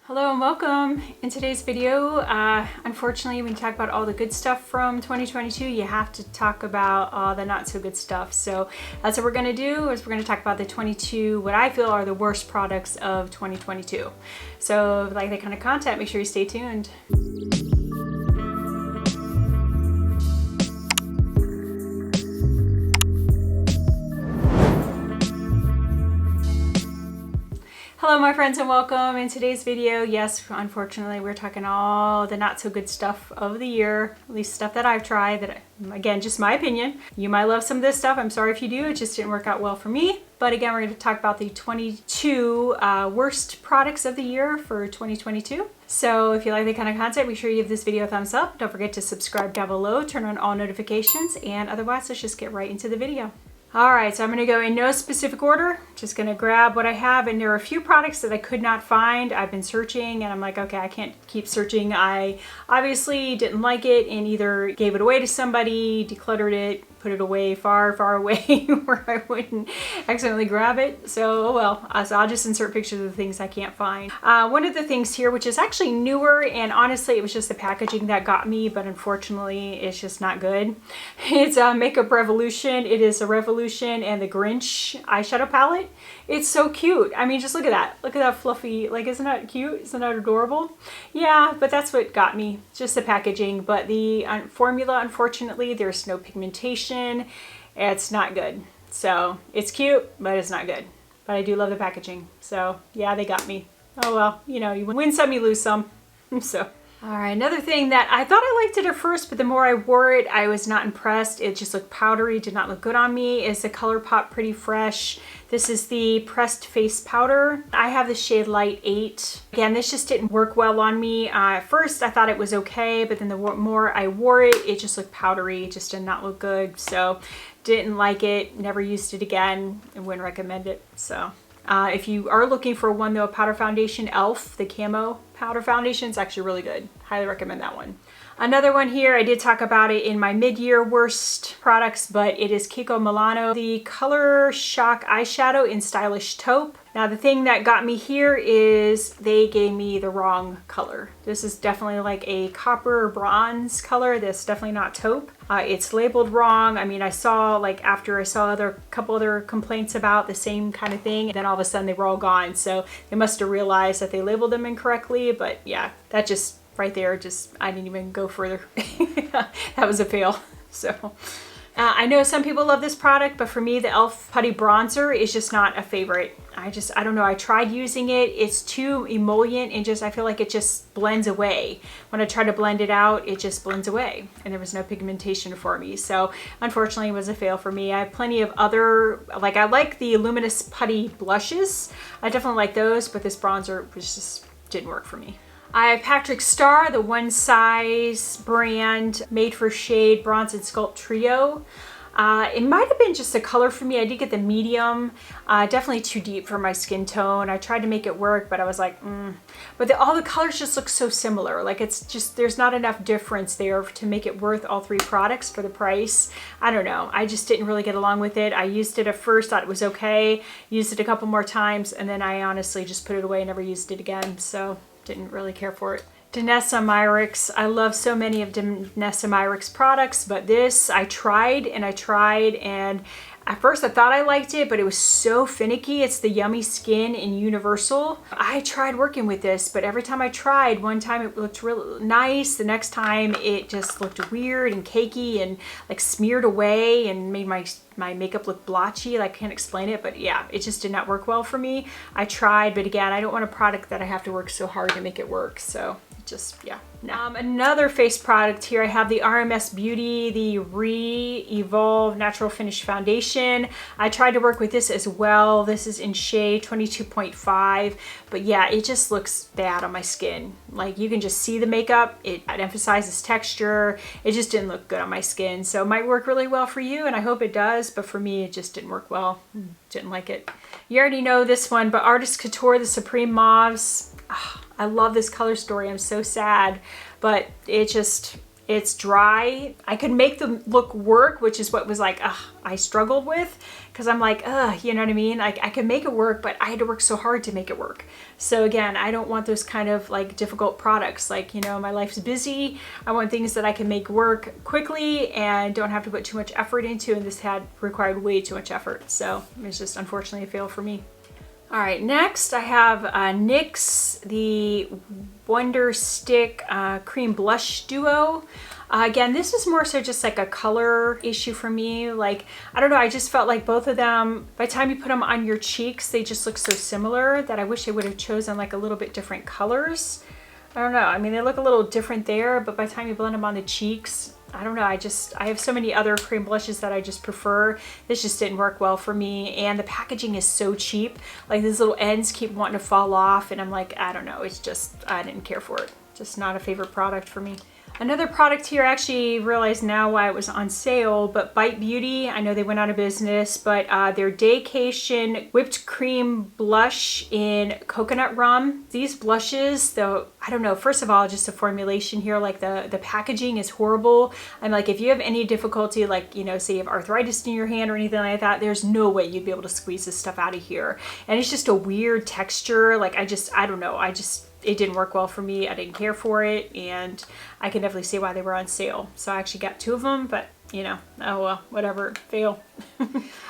Hello and welcome. In today's video, unfortunately, when you talk about all the good stuff from 2022, you have to talk about all the not so good stuff. So that's what we're going to do, is we're going to talk about the 22, what I feel are the worst products of 2022. So if you like that kind of content, make sure you stay tuned. Hello my friends and welcome. In today's video, yes, unfortunately we're talking all the not so good stuff of the year, at least stuff that I've tried that, again, just my opinion. You might love some of this stuff. I'm sorry if you do, it just didn't work out well for me. But again, we're going to talk about the 22 worst products of the year for 2022. So if you like the kind of content, be sure you give this video a thumbs up. Don't forget to subscribe down below, turn on all notifications, and otherwise let's just get right into the video. Alright, so I'm going to go in no specific order, just going to grab what I have, and there are a few products that I could not find. I've been searching and I'm like, okay, I can't keep searching. I obviously didn't like it and either gave it away to somebody, decluttered it, put it away far away where I wouldn't accidentally grab it. So, oh well, so I'll just insert pictures of the things I can't find. One of the things here, which is actually newer, and honestly it was just the packaging that got me, but unfortunately it's just not good. It's Makeup Revolution. It is a Revolution and the Grinch eyeshadow palette. It's so cute. I mean, just look at that. Look at that fluffy, like, isn't that cute? Isn't that adorable? Yeah, but that's what got me, just the packaging. But the formula, unfortunately, there's no pigmentation. It's not good. So it's cute, but it's not good. But I do love the packaging. So yeah, they got me. Oh well, you know, you win some, you lose some. So. Alright, another thing that I thought I liked it at first, but the more I wore it, I was not impressed. It just looked powdery, did not look good on me, is the Colourpop Pretty Fresh. This is the pressed face powder. I have the shade Light 8. Again, this just didn't work well on me. At first, I thought it was okay, but then the more I wore it, it just looked powdery. It just did not look good. So, didn't like it, never used it again, and wouldn't recommend it. So. If you are looking for one though, a powder foundation, e.l.f. the Camo powder foundation is actually really good. Highly recommend that one. Another one here, I did talk about it in my mid-year worst products, but it is Kiko Milano, the Color Shock eyeshadow in Stylish Taupe. Now the thing that got me here is they gave me the wrong color. This is definitely like a copper or bronze color. This is definitely not taupe. It's labeled wrong. I mean, I saw, like, after I saw a couple other complaints about the same kind of thing, and then all of a sudden they were all gone. So they must have realized that they labeled them incorrectly, but yeah, that just right there, just, I didn't even go further. That was a fail. So I know some people love this product, but for me, the e.l.f. Putty Bronzer is just not a favorite. I don't know, I tried using it. It's too emollient and just, I feel like it just blends away. When I try to blend it out, it just blends away and there was no pigmentation for me. So unfortunately it was a fail for me. I have plenty of other, like, I like the Luminous Putty blushes. I definitely like those, but this bronzer just didn't work for me. I have Patrick Starr, the One Size brand Made for Shade Bronze and Sculpt Trio. It might have been just the color for me. I did get the medium, definitely too deep for my skin tone. I tried to make it work, but I was like, But all the colors just look so similar. Like, it's just, there's not enough difference there to make it worth all three products for the price. I don't know. I just didn't really get along with it. I used it at first, thought it was okay. Used it a couple more times, and then I honestly just put it away and never used it again. So didn't really care for it. Danessa Myricks. I love so many of Danessa Myricks products, but this I tried and at first I thought I liked it, but it was so finicky. It's the Yummy Skin in Universal. I tried working with this, but every time I tried, one time it looked real nice. The next time it just looked weird and cakey and like smeared away and made my makeup look blotchy. Like, I can't explain it, but yeah, it just did not work well for me. I tried, but again, I don't want a product that I have to work so hard to make it work. So just, yeah. No. Another face product here, I have the RMS Beauty, the Re-Evolve Natural Finish Foundation. I tried to work with this as well. This is in shade 22.5, but yeah, it just looks bad on my skin. Like, you can just see the makeup. It emphasizes texture. It just didn't look good on my skin. So it might work really well for you, and I hope it does, but for me, it just didn't work well. Didn't like it. You already know this one, but Artist Couture, the Supreme Mauves. I love this color story. I'm so sad, but it's dry. I could make the look work, which is what was like, I struggled with, because I'm like, ugh, you know what I mean? Like I can make it work, but I had to work so hard to make it work. So again, I don't want those kind of like difficult products. Like, you know, my life's busy. I want things that I can make work quickly and don't have to put too much effort into, and this had required way too much effort. So it's just unfortunately a fail for me. All right, next I have NYX, the Wonder Stick Cream Blush Duo. Again, this is more so just like a color issue for me. Like, I don't know, I just felt like both of them, by the time you put them on your cheeks, they just look so similar that I wish I would have chosen like a little bit different colors. I don't know, I mean, they look a little different there, but by the time you blend them on the cheeks, I don't know, I have so many other cream blushes that I just prefer. This just didn't work well for me, and the packaging is so cheap. Like, these little ends keep wanting to fall off, and I'm like, I don't know, it's just, I didn't care for it. Just not a favorite product for me. Another product here, I actually realize now why it was on sale, but Bite Beauty, I know they went out of business, but their Daycation Whipped Cream Blush in Coconut Rum. These blushes, though, I don't know, first of all, just the formulation here, like the packaging is horrible. I'm like, if you have any difficulty, like, you know, say you have arthritis in your hand or anything like that, there's no way you'd be able to squeeze this stuff out of here. And it's just a weird texture. Like, I don't know, it didn't work well for me. I didn't care for it, and I can definitely see why they were on sale. So I actually got 2 of them, but you know, oh well, whatever, fail.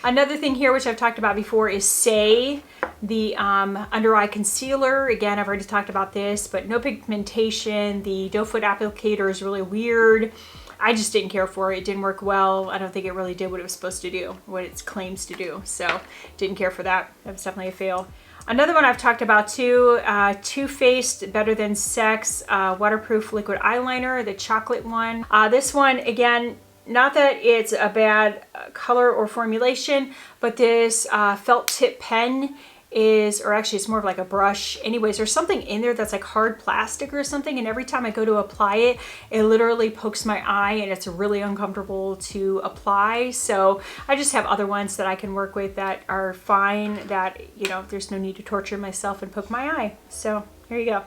Another thing here, which I've talked about before, is Say, the under eye concealer. Again, I've already talked about this, but no pigmentation. The doe foot applicator is really weird. I just didn't care for it. It didn't work well. I don't think it really did what it was supposed to do, what it claims to do. So didn't care for that. That was definitely a fail. Another one I've talked about too, Too Faced Better Than Sex Waterproof Liquid Eyeliner, the chocolate one. This one, again, not that it's a bad color or formulation, but this felt tip pen is, or actually it's more of like a brush. Anyways, there's something in there that's like hard plastic or something, and every time I go to apply it, it literally pokes my eye and it's really uncomfortable to apply. So I just have other ones that I can work with that are fine, that, you know, there's no need to torture myself and poke my eye. So here you go.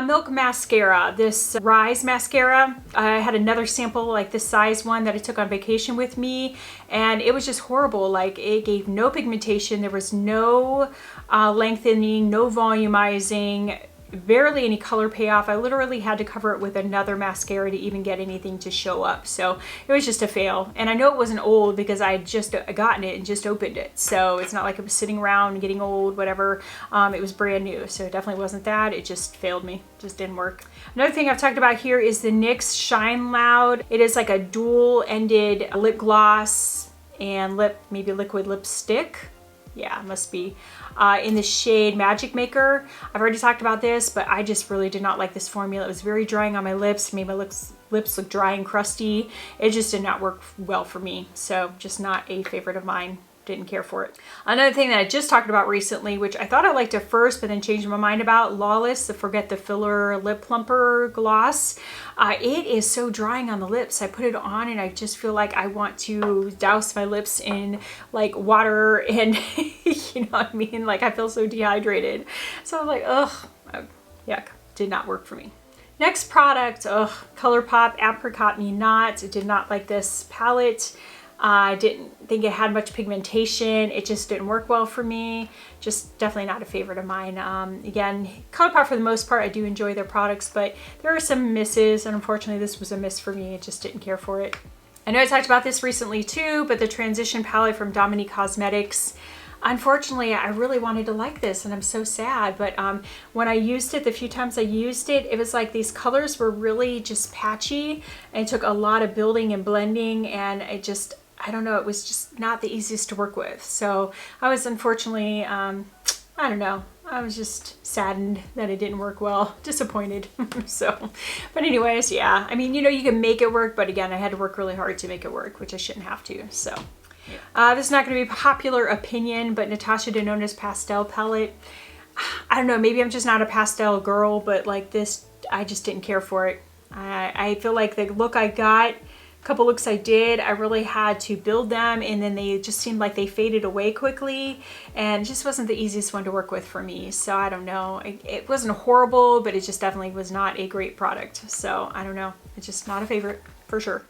Milk mascara, this Rise mascara. I had another sample like this size one that I took on vacation with me, and it was just horrible. Like, it gave no pigmentation, there was no lengthening, no volumizing, barely any color payoff. I literally had to cover it with another mascara to even get anything to show up. So it was just a fail. And I know it wasn't old because I had just gotten it and just opened it. So it's not like it was sitting around getting old, whatever. It was brand new. So it definitely wasn't that. It just failed me. Just didn't work. Another thing I've talked about here is the NYX Shine Loud. It is like a dual-ended lip gloss and maybe liquid lipstick. Yeah, it must be. In the shade Magic Maker. I've already talked about this, but I just really did not like this formula. It was very drying on my lips, made my lips look dry and crusty. It just did not work well for me. So just not a favorite of mine. Didn't care for it. Another thing that I just talked about recently, which I thought I liked at first, but then changed my mind about, Lawless, the Forget the Filler Lip Plumper Gloss. It is so drying on the lips. I put it on and I just feel like I want to douse my lips in like water and you know what I mean? Like, I feel so dehydrated. So I'm like, ugh, yuck, did not work for me. Next product, Colourpop Apricot Me Not. I did not like this palette. I didn't think it had much pigmentation. It just didn't work well for me. Just definitely not a favorite of mine. Again, Colourpop for the most part, I do enjoy their products, but there are some misses, and unfortunately this was a miss for me. I just didn't care for it. I know I talked about this recently too, but the Transition palette from Dominique Cosmetics. Unfortunately, I really wanted to like this, and I'm so sad, but when I used it, the few times I used it, it was like these colors were really just patchy, and it took a lot of building and blending, and it just, I don't know, it was just not the easiest to work with. So I was unfortunately, I don't know, I was just saddened that it didn't work well, disappointed. So, but anyways, yeah, I mean, you know, you can make it work, but again, I had to work really hard to make it work, which I shouldn't have to, so. This is not going to be a popular opinion, but Natasha Denona's Pastel palette, I don't know, maybe I'm just not a pastel girl, but like this, I just didn't care for it. I feel like the look I got, a couple looks I did, I really had to build them, and then they just seemed like they faded away quickly, and it just wasn't the easiest one to work with for me. So I don't know, it wasn't horrible, but it just definitely was not a great product. So I don't know, it's just not a favorite. for sure.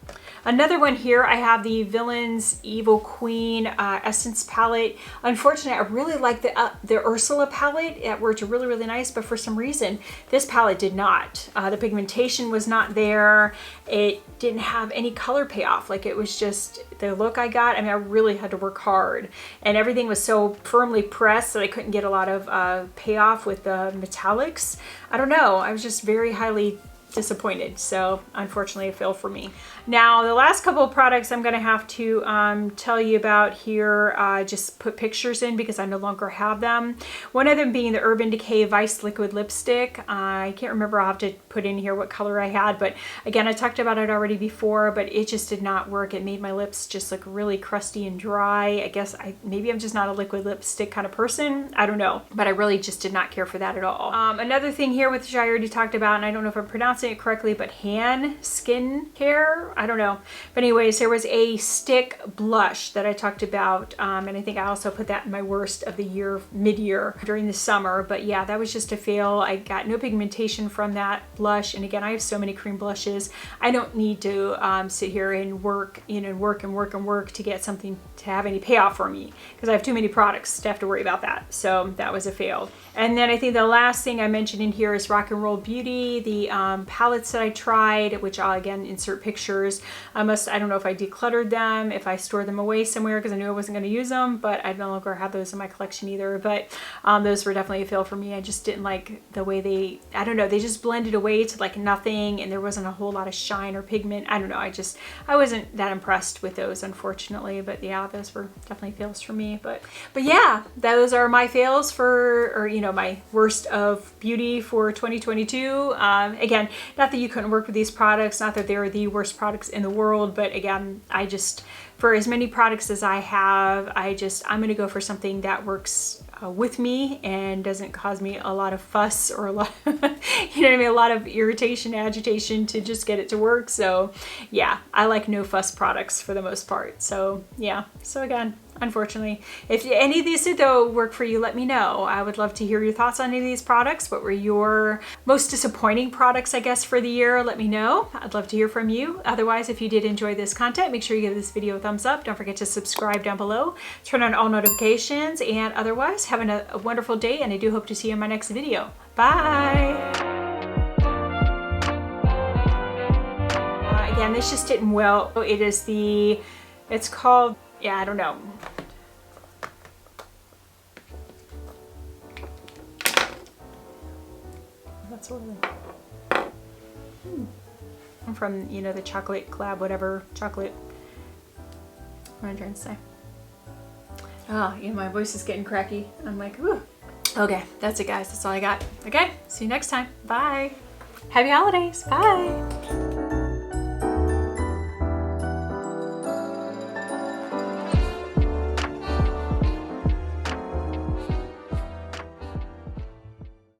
Another one here, I have the Villains Evil Queen Essence palette. Unfortunately, I really like the Ursula palette. It worked really, really nice, but for some reason, this palette did not. The pigmentation was not there. It didn't have any color payoff. Like, it was just the look I got. I mean, I really had to work hard, and everything was so firmly pressed that I couldn't get a lot of payoff with the metallics. I don't know. I was just very highly disappointed, so unfortunately it failed for me. Now the last couple of products I'm going to have to tell you about here, just put pictures in because I no longer have them. One of them being the Urban Decay Vice Liquid Lipstick. I can't remember, I'll have to put in here what color I had, but again, I talked about it already before, but it just did not work. It made my lips just look really crusty and dry. I guess maybe I'm just not a liquid lipstick kind of person. I don't know, but I really just did not care for that at all. Another thing here, which I already talked about, and I don't know if I'm pronouncing it correctly, but hand skin care, I don't know, but anyways, there was a stick blush that I talked about, and I think I also put that in my worst of the year, mid-year during the summer. But yeah, that was just a fail. I got no pigmentation from that blush, and again, I have so many cream blushes. I don't need to sit here and work, you know, work to get something to have any payoff for me, because I have too many products to have to worry about that. So that was a fail. And then I think the last thing I mentioned in here is Rock and Roll Beauty, the palettes that I tried, which I'll again insert pictures. I don't know if I decluttered them, if I stored them away somewhere because I knew I wasn't going to use them, but I no longer have those in my collection either. But those were definitely a fail for me. I just didn't like the way they, I don't know, they just blended away to like nothing, and there wasn't a whole lot of shine or pigment. I don't know, I wasn't that impressed with those, unfortunately. But yeah, those were definitely fails for me. But yeah, those are my fails for, or you know, my worst of beauty for 2022. Again, not that you couldn't work with these products, not that they're the worst products in the world, but again, I just, for as many products as I have, I'm going to go for something that works with me and doesn't cause me a lot of fuss or a lot, you know what I mean, a lot of irritation, agitation to just get it to work. So yeah, I like no fuss products for the most part. So yeah, so again, unfortunately, if any of these did though work for you, let me know. I would love to hear your thoughts on any of these products. What were your most disappointing products, I guess, for the year? Let me know. I'd love to hear from you. Otherwise, if you did enjoy this content, make sure you give this video a thumbs up. Don't forget to subscribe down below, turn on all notifications, and otherwise, have a wonderful day, and I do hope to see you in my next video. Bye! Again, this just didn't well. It's called, yeah, I don't know. That's sort of I'm from, you know, the chocolate collab, whatever chocolate. What am I trying to say? Oh, you know, my voice is getting cracky. I'm like, whew. Okay, that's it, guys. That's all I got. Okay, see you next time. Bye. Happy holidays. Bye.